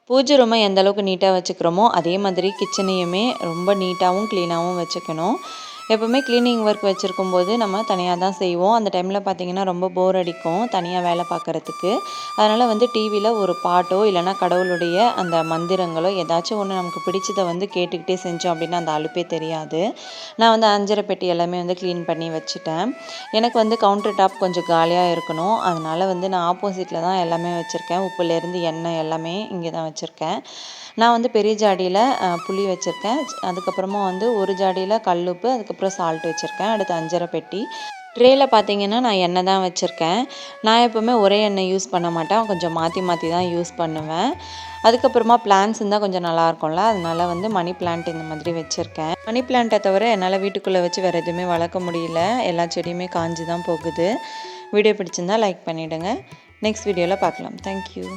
பூஜை ரூமை எந்த அளவுக்கு நீட்டாக வச்சுக்கிறோமோ அதே மாதிரி கிச்சனையுமே ரொம்ப நீட்டாகவும் க்ளீனாகவும் வச்சுக்கணும். எப்போவுமே க்ளீனிங் ஒர்க் வச்சுருக்கும்போது நம்ம தனியாக தான் செய்வோம். அந்த டைமில் பார்த்திங்கன்னா ரொம்ப போர் அடிக்கும் தனியாக வேலை பார்க்குறதுக்கு. அதனால் வந்து டிவியில் ஒரு பாட்டோ இல்லைனா கடவுளுடைய அந்த மந்திரங்களோ ஏதாச்சும் ஒன்று நமக்கு பிடிச்சதை வந்து கேட்டுக்கிட்டே செஞ்சோம் அப்படின்னா அந்த அலுப்பே தெரியாது. நான் வந்து அஞ்சரை பெட்டி எல்லாமே வந்து க்ளீன் பண்ணி வச்சுட்டேன். எனக்கு வந்து கவுண்டர் டாப் கொஞ்சம் காலியாக இருக்கணும். அதனால் வந்து நான் ஆப்போசிட்டில் தான் எல்லாமே வச்சுருக்கேன். உப்புலேருந்து எண்ணெய் எல்லாமே இங்கே தான் வச்சுருக்கேன். நான் வந்து பெரிய ஜாடியில் புளி வச்சுருக்கேன். அதுக்கப்புறமா வந்து ஒரு ஜாடியில் கல்லுப்பு, அதுக்கப்புறம் சால்ட் வச்சுருக்கேன். அடுத்து அஞ்சரை பெட்டி. ட்ரேயில் பார்த்தீங்கன்னா நான் எண்ணெய் தான் வச்சுருக்கேன். நான் எப்போவுமே ஒரே எண்ணெய் யூஸ் பண்ண மாட்டேன். கொஞ்சம் மாற்றி மாற்றி தான் யூஸ் பண்ணுவேன். அதுக்கப்புறமா பிளான்ட்ஸ் இருந்தால் கொஞ்சம் நல்லாயிருக்கும்ல. அதனால வந்து மணி பிளான்ட் இந்த மாதிரி வச்சுருக்கேன். மணி பிளான்ட்டை தவிர என்னால் வீட்டுக்குள்ளே வச்சு வேறு எதுவுமே வளர்க்க முடியல. எல்லா செடியுமே காஞ்சி தான் போகுது. வீடியோ பிடிச்சிருந்தால் லைக் பண்ணிவிடுங்க. நெக்ஸ்ட் வீடியோவில் பார்க்கலாம். தேங்க்யூ.